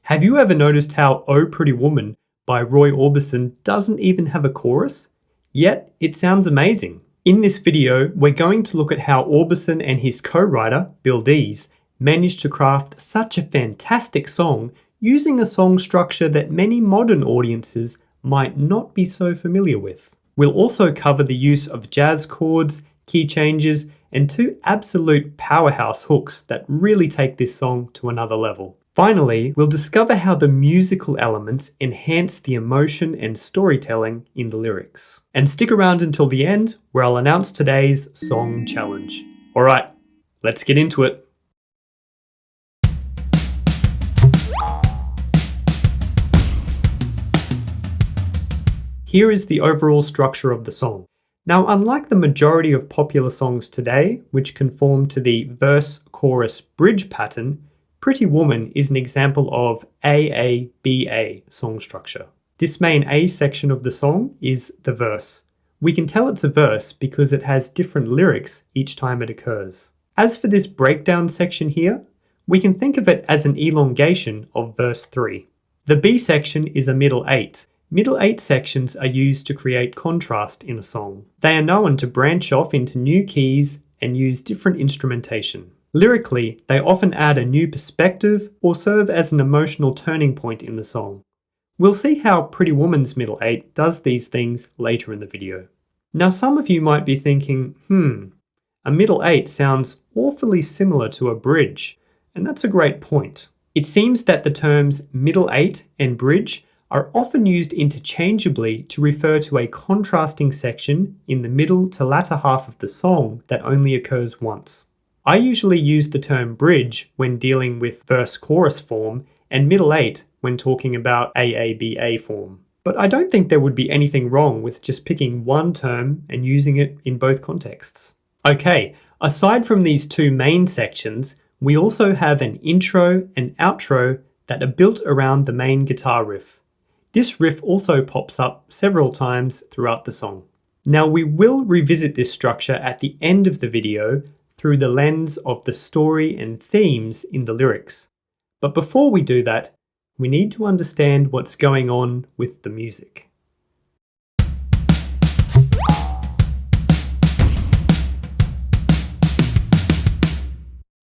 Have you ever noticed how "Oh Pretty Woman" by Roy Orbison doesn't even have a chorus? Yet, it sounds amazing. In this video, we're going to look at how Orbison and his co-writer, Bill Dees, managed to craft such a fantastic song using a song structure that many modern audiences might not be so familiar with. We'll also cover the use of jazz chords, key changes, and two absolute powerhouse hooks that really take this song to another level. Finally, we'll discover how the musical elements enhance the emotion and storytelling in the lyrics. And stick around until the end, where I'll announce today's song challenge. Alright, let's get into it. Here is the overall structure of the song. Now, unlike the majority of popular songs today, which conform to the verse-chorus-bridge pattern, Pretty Woman is an example of AABA song structure. This main A section of the song is the verse. We can tell it's a verse because it has different lyrics each time it occurs. As for this breakdown section here, we can think of it as an elongation of verse 3. The B section is a middle 8. Middle 8 sections are used to create contrast in a song. They are known to branch off into new keys and use different instrumentation. Lyrically, they often add a new perspective or serve as an emotional turning point in the song. We'll see how Pretty Woman's middle 8 does these things later in the video. Now, some of you might be thinking, a middle 8 sounds awfully similar to a bridge, and that's a great point. It seems that the terms middle 8 and bridge are often used interchangeably to refer to a contrasting section in the middle to latter half of the song that only occurs once. I usually use the term bridge when dealing with verse-chorus form and middle 8 when talking about AABA form. But I don't think there would be anything wrong with just picking one term and using it in both contexts. Okay, aside from these two main sections, we also have an intro and outro that are built around the main guitar riff. This riff also pops up several times throughout the song. Now, we will revisit this structure at the end of the video through the lens of the story and themes in the lyrics. But before we do that, we need to understand what's going on with the music.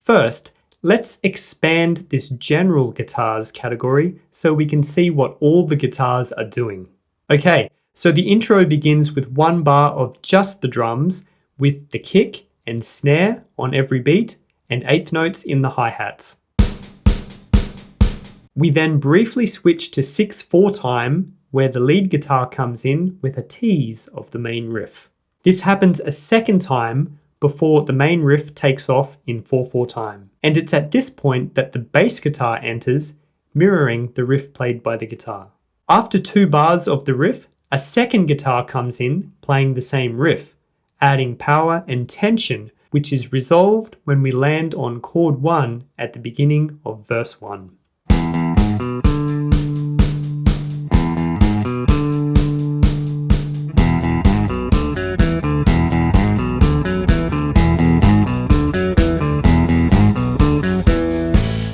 First, let's expand this general guitars category so we can see what all the guitars are doing. Okay, so the intro begins with one bar of just the drums with the kick and snare on every beat and eighth notes in the hi-hats. We then briefly switch to 6/4 time where the lead guitar comes in with a tease of the main riff. This happens a second time before the main riff takes off in 4/4 time. And it's at this point that the bass guitar enters, mirroring the riff played by the guitar. After 2 bars of the riff, a second guitar comes in playing the same riff, adding power and tension, which is resolved when we land on chord 1 at the beginning of verse 1.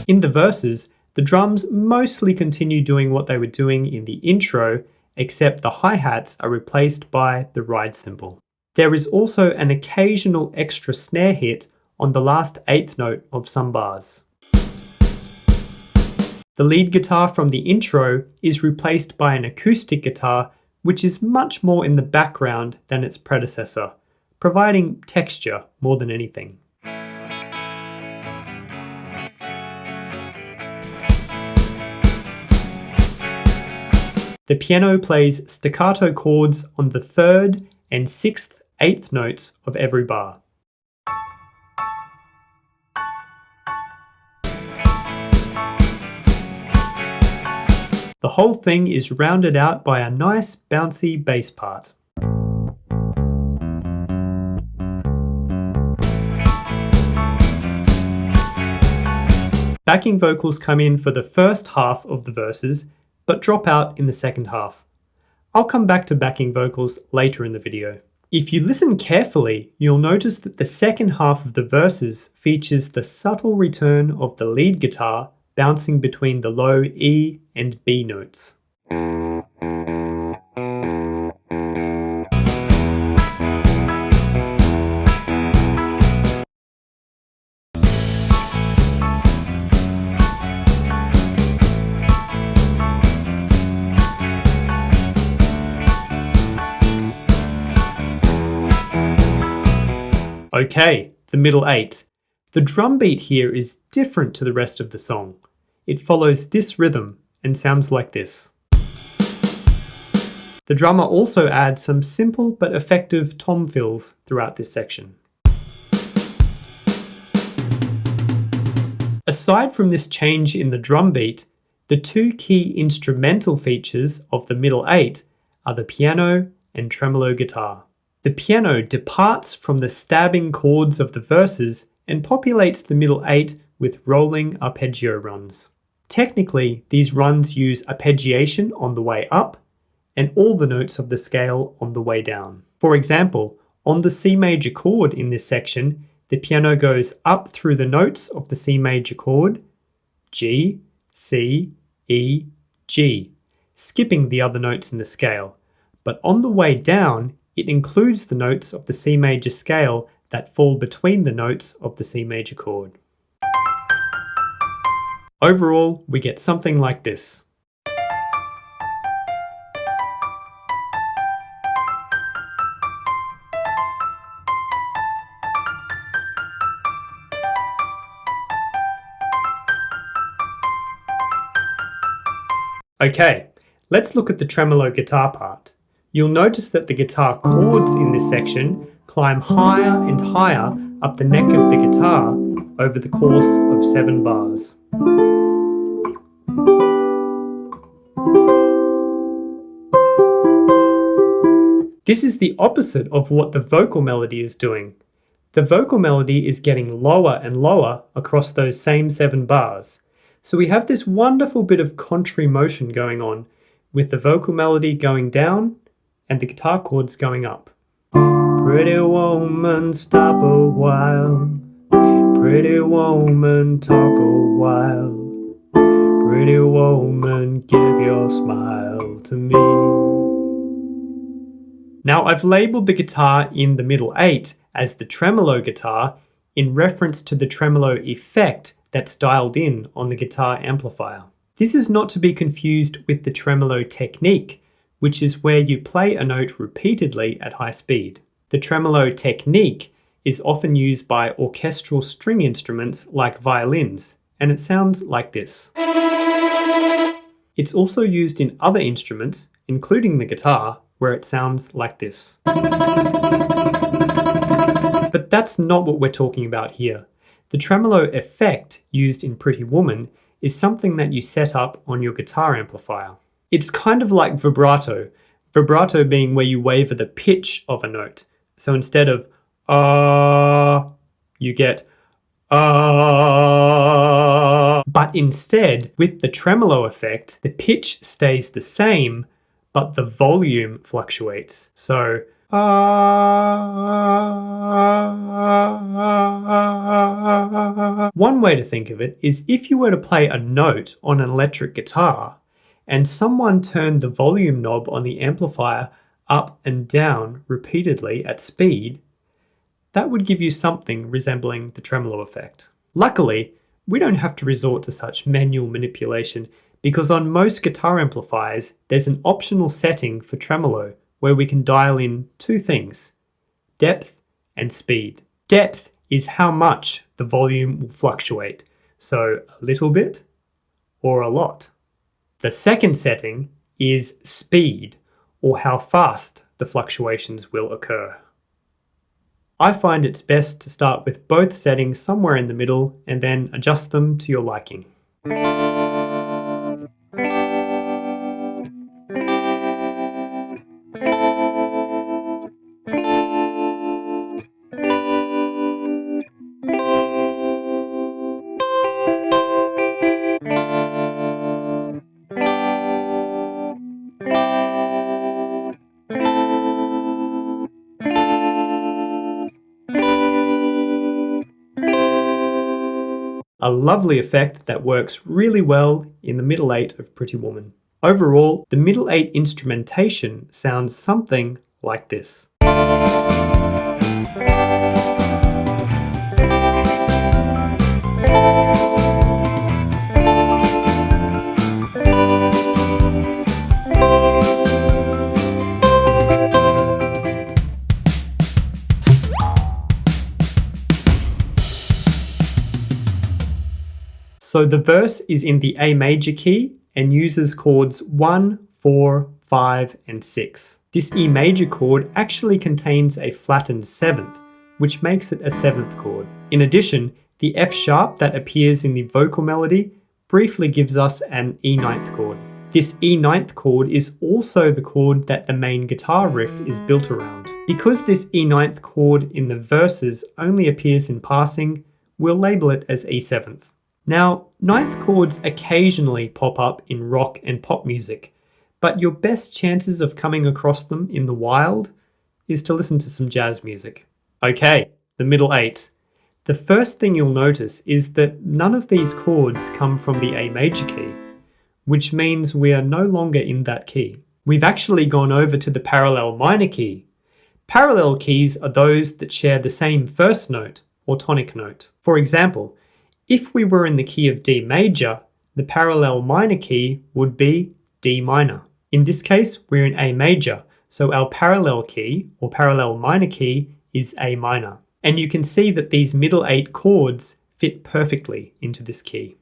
In the verses, the drums mostly continue doing what they were doing in the intro, except the hi-hats are replaced by the ride cymbal. There is also an occasional extra snare hit on the last eighth note of some bars. The lead guitar from the intro is replaced by an acoustic guitar, which is much more in the background than its predecessor, providing texture more than anything. The piano plays staccato chords on the 3rd and 6th eighth notes of every bar. The whole thing is rounded out by a nice bouncy bass part. Backing vocals come in for the first half of the verses, but drop out in the second half. I'll come back to backing vocals later in the video. If you listen carefully, you'll notice that the second half of the verses features the subtle return of the lead guitar bouncing between the low E and B notes. Okay, the middle 8. The drum beat here is different to the rest of the song. It follows this rhythm and sounds like this. The drummer also adds some simple but effective tom fills throughout this section. Aside from this change in the drum beat, the two key instrumental features of the middle 8 are the piano and tremolo guitar. The piano departs from the stabbing chords of the verses and populates the middle 8 with rolling arpeggio runs. Technically, these runs use arpeggiation on the way up and all the notes of the scale on the way down. For example, on the C major chord in this section, the piano goes up through the notes of the C major chord, G, C, E, G, skipping the other notes in the scale. But on the way down, it includes the notes of the C major scale that fall between the notes of the C major chord. Overall, we get something like this. Okay, let's look at the tremolo guitar part. You'll notice that the guitar chords in this section climb higher and higher up the neck of the guitar over the course of 7 bars. This is the opposite of what the vocal melody is doing. The vocal melody is getting lower and lower across those same 7 bars. So we have this wonderful bit of contrary motion going on, with the vocal melody going down and the guitar chords going up. Pretty woman, stop a while. Pretty woman, talk a while. Pretty woman, give your smile to me. Now I've labelled the guitar in the middle 8 as the tremolo guitar in reference to the tremolo effect that's dialed in on the guitar amplifier. This is not to be confused with the tremolo technique, which is where you play a note repeatedly at high speed. The tremolo technique is often used by orchestral string instruments like violins, and it sounds like this. It's also used in other instruments, including the guitar, where it sounds like this. But that's not what we're talking about here. The tremolo effect used in Pretty Woman is something that you set up on your guitar amplifier. It's kind of like vibrato, vibrato being where you waver the pitch of a note. So instead of you get but instead, with the tremolo effect, the pitch stays the same, but the volume fluctuates. So one way to think of it is if you were to play a note on an electric guitar and someone turned the volume knob on the amplifier up and down repeatedly at speed, that would give you something resembling the tremolo effect. Luckily, we don't have to resort to such manual manipulation because on most guitar amplifiers, there's an optional setting for tremolo where we can dial in 2 things, depth and speed. Depth is how much the volume will fluctuate, so a little bit or a lot. The second setting is speed, or how fast the fluctuations will occur. I find it's best to start with both settings somewhere in the middle and then adjust them to your liking. a lovely effect that works really well in the middle 8 of Pretty Woman. Overall, the middle 8 instrumentation sounds something like this. So the verse is in the A major key and uses chords 1, 4, 5, and 6. This E major chord actually contains a flattened 7th, which makes it a 7th chord. In addition, the F sharp that appears in the vocal melody briefly gives us an E ninth chord. This E ninth chord is also the chord that the main guitar riff is built around. Because this E ninth chord in the verses only appears in passing, we'll label it as E seventh. Now, ninth chords occasionally pop up in rock and pop music, but your best chances of coming across them in the wild is to listen to some jazz music. Okay, the middle 8. The first thing you'll notice is that none of these chords come from the A major key, which means we are no longer in that key. We've actually gone over to the parallel minor key. Parallel keys are those that share the same first note or tonic note. For example, if we were in the key of D major, the parallel minor key would be D minor. In this case, we're in A major, so our parallel key or parallel minor key is A minor. And you can see that these middle 8 chords fit perfectly into this key.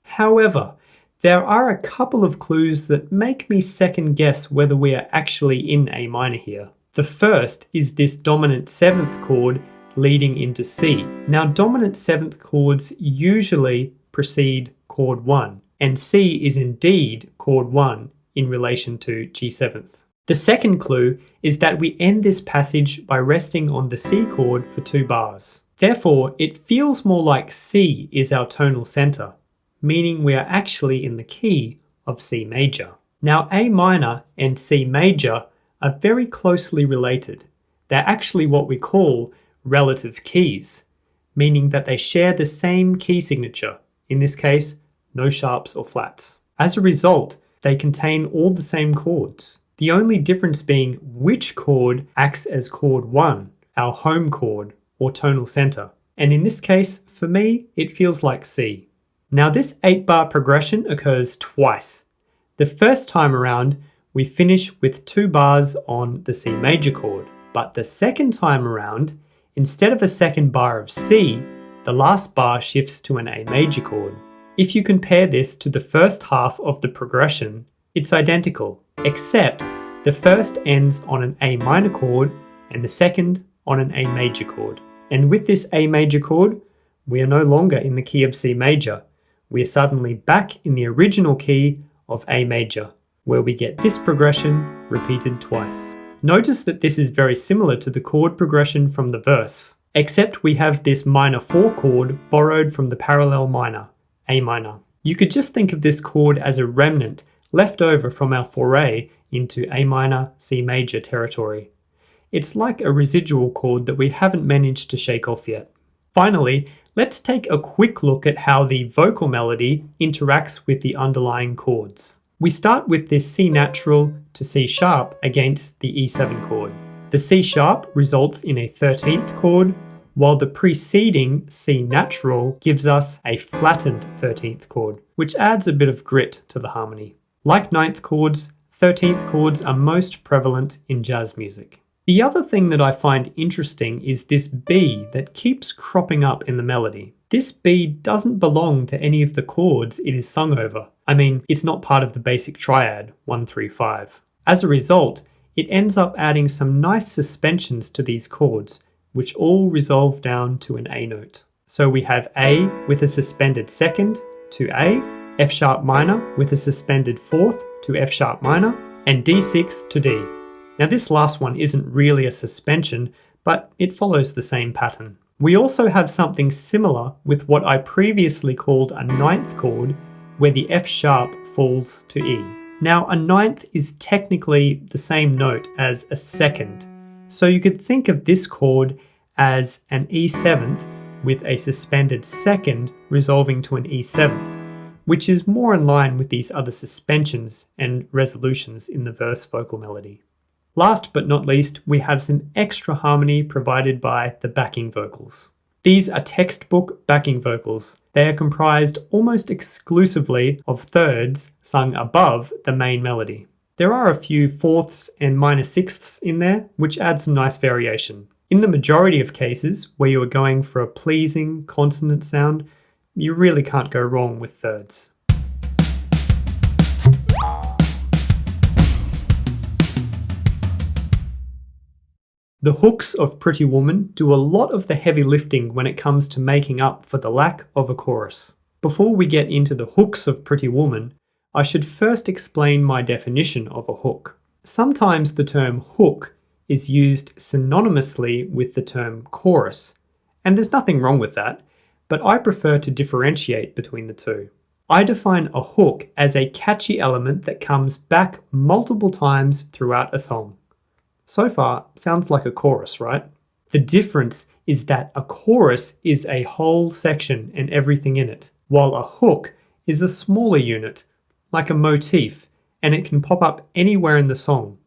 However, there are a couple of clues that make me second guess whether we are actually in A minor here. The first is this dominant 7th chord leading into C. Now, dominant 7th chords usually precede chord 1, and C is indeed chord 1 in relation to G7th. The second clue is that we end this passage by resting on the C chord for 2 bars. Therefore, it feels more like C is our tonal center, meaning we are actually in the key of C major. Now, A minor and C major are very closely related. They're actually what we call relative keys, meaning that they share the same key signature, in this case, no sharps or flats. As a result, they contain all the same chords. The only difference being which chord acts as chord 1, our home chord or tonal center. And in this case, for me, it feels like C. Now this 8-bar progression occurs twice. The first time around, we finish with 2 bars on the C major chord, but the second time around, instead of a second bar of C, the last bar shifts to an A major chord. If you compare this to the first half of the progression, it's identical, except the first ends on an A minor chord and the second on an A major chord. And with this A major chord, we are no longer in the key of C major. We are suddenly back in the original key of A major, where we get this progression repeated twice. Notice that this is very similar to the chord progression from the verse, except we have this minor 4 chord borrowed from the parallel minor, A minor. You could just think of this chord as a remnant left over from our foray into A minor, C major territory. It's like a residual chord that we haven't managed to shake off yet. Finally, let's take a quick look at how the vocal melody interacts with the underlying chords. We start with this C natural to C sharp against the E7 chord. The C sharp results in a 13th chord, while the preceding C natural gives us a flattened 13th chord, which adds a bit of grit to the harmony. Like 9th chords, 13th chords are most prevalent in jazz music. The other thing that I find interesting is this B that keeps cropping up in the melody. This B doesn't belong to any of the chords it is sung over. I mean, it's not part of the basic triad, 1, 3, 5. As a result, it ends up adding some nice suspensions to these chords, which all resolve down to an A note. So we have A with a suspended 2nd to A, F sharp minor with a suspended 4th to F sharp minor, and D6 to D. Now this last one isn't really a suspension, but it follows the same pattern. We also have something similar with what I previously called a 9th chord, where the F sharp falls to E. Now a 9th is technically the same note as a 2nd, so you could think of this chord as an E7th with a suspended second resolving to an E7th, which is more in line with these other suspensions and resolutions in the verse vocal melody. Last but not least, we have some extra harmony provided by the backing vocals. These are textbook backing vocals. They are comprised almost exclusively of thirds sung above the main melody. There are a few fourths and minor sixths in there, which add some nice variation. In the majority of cases where you are going for a pleasing consonant sound, you really can't go wrong with thirds. The hooks of Pretty Woman do a lot of the heavy lifting when it comes to making up for the lack of a chorus. Before we get into the hooks of Pretty Woman, I should first explain my definition of a hook. Sometimes the term hook is used synonymously with the term chorus, and there's nothing wrong with that, but I prefer to differentiate between the two. I define a hook as a catchy element that comes back multiple times throughout a song. So far, sounds like a chorus, right? The difference is that a chorus is a whole section and everything in it, while a hook is a smaller unit, like a motif, and it can pop up anywhere in the song,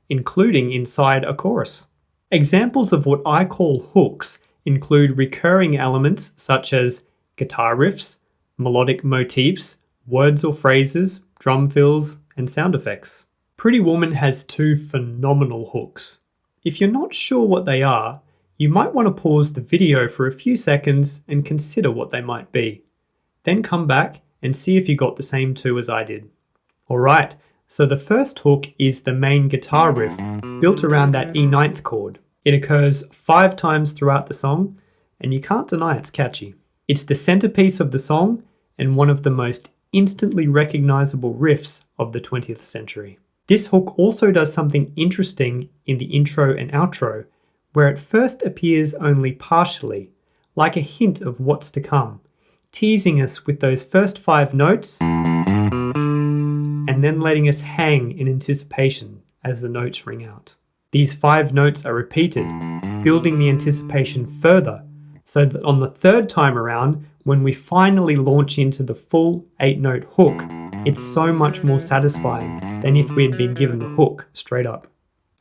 including inside a chorus. Examples of what I call hooks include recurring elements such as guitar riffs, melodic motifs, words or phrases, drum fills, and sound effects. Pretty Woman has two phenomenal hooks. If you're not sure what they are, you might want to pause the video for a few seconds and consider what they might be. Then come back and see if you got the same two as I did. Alright, so the first hook is the main guitar riff, built around that E9th chord. It occurs 5 times throughout the song, and you can't deny it's catchy. It's the centerpiece of the song and one of the most instantly recognizable riffs of the 20th century. This hook also does something interesting in the intro and outro, where it first appears only partially, like a hint of what's to come, teasing us with those first 5 notes, and then letting us hang in anticipation as the notes ring out. These 5 notes are repeated, building the anticipation further, so that on the 3rd time around, when we finally launch into the full 8-note hook, it's so much more satisfying than if we had been given the hook straight up.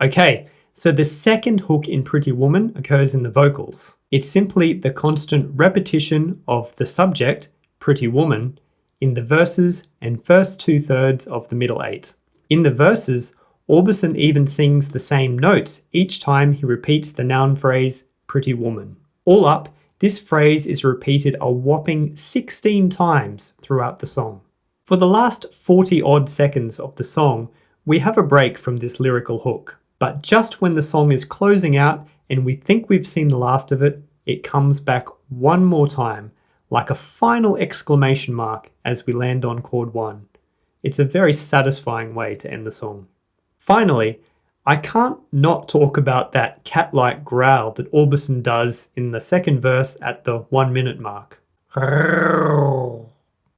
Okay, so the second hook in Pretty Woman occurs in the vocals. It's simply the constant repetition of the subject, Pretty Woman, in the verses and first 2/3 of the middle 8. In the verses, Orbison even sings the same notes each time he repeats the noun phrase, Pretty Woman. All up, this phrase is repeated a whopping 16 times throughout the song. For the last 40 odd seconds of the song, we have a break from this lyrical hook, but just when the song is closing out and we think we've seen the last of it, it comes back one more time, like a final exclamation mark as we land on chord 1. It's a very satisfying way to end the song. Finally, I can't not talk about that cat-like growl that Orbison does in the second verse at the 1-minute mark.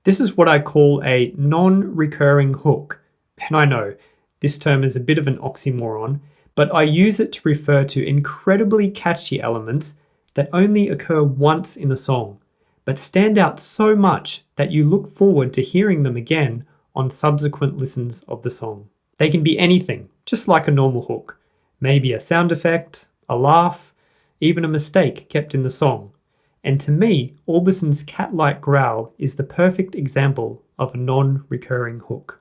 This is what I call a non-recurring hook. And I know, this term is a bit of an oxymoron, but I use it to refer to incredibly catchy elements that only occur once in a song, but stand out so much that you look forward to hearing them again on subsequent listens of the song. They can be anything, just like a normal hook. Maybe a sound effect, a laugh, even a mistake kept in the song. And to me, Orbison's cat-like growl is the perfect example of a non-recurring hook.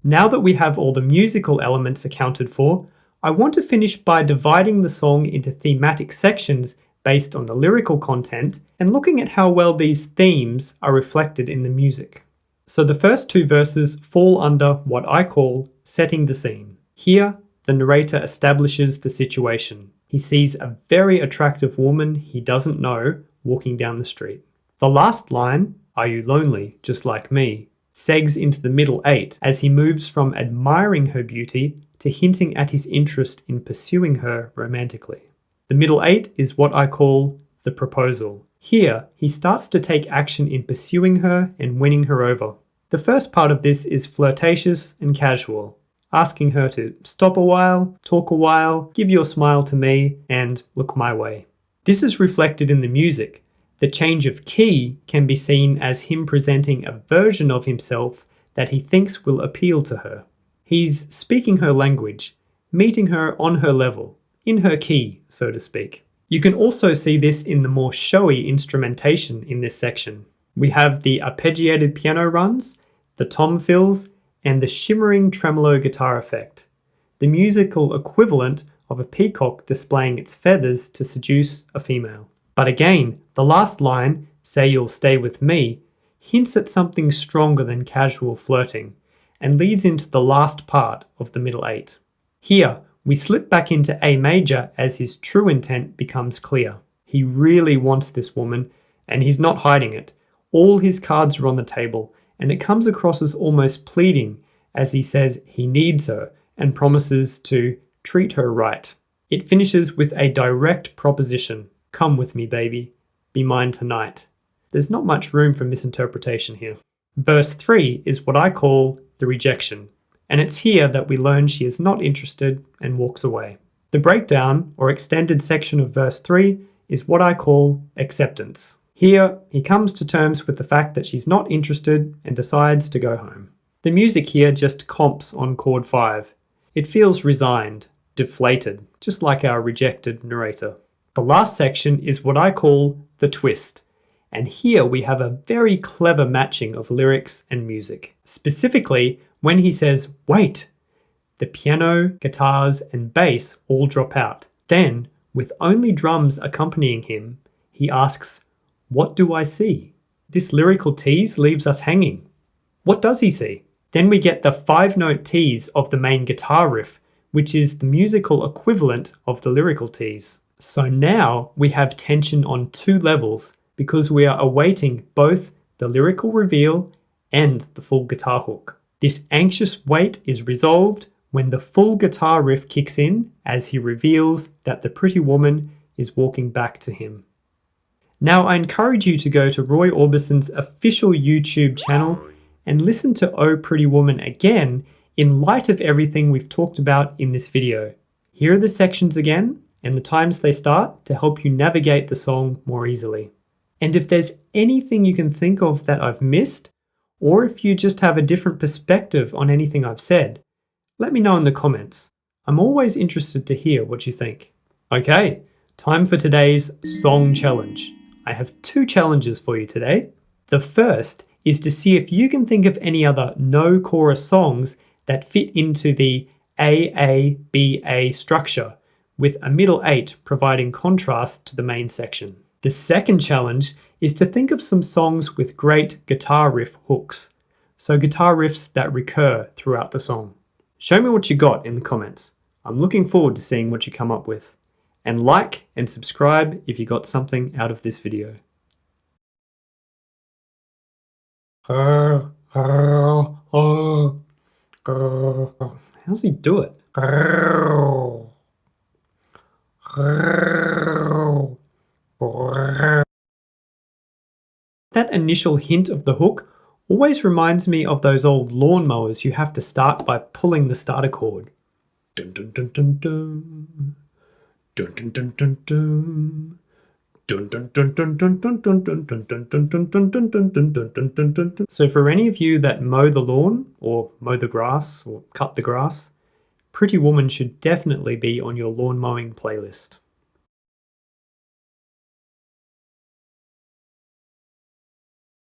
Now that we have all the musical elements accounted for, I want to finish by dividing the song into thematic sections based on the lyrical content and looking at how well these themes are reflected in the music. So the first 2 verses fall under what I call setting the scene. Here, the narrator establishes the situation. He sees a very attractive woman he doesn't know walking down the street. The last line, "Are you lonely, just like me?" segs into the middle 8 as he moves from admiring her beauty to hinting at his interest in pursuing her romantically. The middle 8 is what I call the proposal. Here, he starts to take action in pursuing her and winning her over. The first part of this is flirtatious and casual. asking her to stop a while, talk a while, give your smile to me, and look my way. This is reflected in the music. The change of key can be seen as him presenting a version of himself that he thinks will appeal to her. He's speaking her language, meeting her on her level, in her key, so to speak. You can also see this in the more showy instrumentation in this section. We have the arpeggiated piano runs, the tom fills, and the shimmering tremolo guitar effect, the musical equivalent of a peacock displaying its feathers to seduce a female. But again, the last line, "Say you'll stay with me," hints at something stronger than casual flirting, and leads into the last part of the middle eight. Here, we slip back into A major as his true intent becomes clear. He really wants this woman, and he's not hiding it. All his cards are on the table, and it comes across as almost pleading as he says he needs her and promises to treat her right. It finishes with a direct proposition. Come with me, baby. Be mine tonight. There's not much room for misinterpretation here. Verse 3 is what I call the rejection, and it's here that we learn she is not interested and walks away. The breakdown, or extended section of verse 3, is what I call acceptance. Here, he comes to terms with the fact that she's not interested and decides to go home. The music here just comps on chord 5. It feels resigned, deflated, just like our rejected narrator. The last section is what I call the twist, and here we have a very clever matching of lyrics and music. Specifically, when he says, "Wait," the piano, guitars, and bass all drop out. Then, with only drums accompanying him, he asks, "What do I see?" This lyrical tease leaves us hanging. What does he see? Then we get the 5-note tease of the main guitar riff, which is the musical equivalent of the lyrical tease. So now we have tension on 2 levels because we are awaiting both the lyrical reveal and the full guitar hook. This anxious wait is resolved when the full guitar riff kicks in as he reveals that the pretty woman is walking back to him. Now I encourage you to go to Roy Orbison's official YouTube channel and listen to Oh Pretty Woman again in light of everything we've talked about in this video. Here are the sections again and the times they start to help you navigate the song more easily. And if there's anything you can think of that I've missed, or if you just have a different perspective on anything I've said, let me know in the comments. I'm always interested to hear what you think. Okay, time for today's song challenge. I have 2 challenges for you today. The first is to see if you can think of any other no chorus songs that fit into the A-A-B-A structure, with a middle 8 providing contrast to the main section. The second challenge is to think of some songs with great guitar riff hooks, so guitar riffs that recur throughout the song. Show me what you got in the comments. I'm looking forward to seeing what you come up with. And like and subscribe if you got something out of this video. How's he do it? That initial hint of the hook always reminds me of those old lawnmowers you have to start by pulling the starter cord. Dun dun dun dun dun. Dun dun dun dun dun. Dun dun dun dun dun dun dun dun dun dun dun dun dun dun dun dun dun dun dun dun. So for any of you that mow the lawn or mow the grass or cut the grass, Pretty Woman should definitely be on your lawn mowing playlist.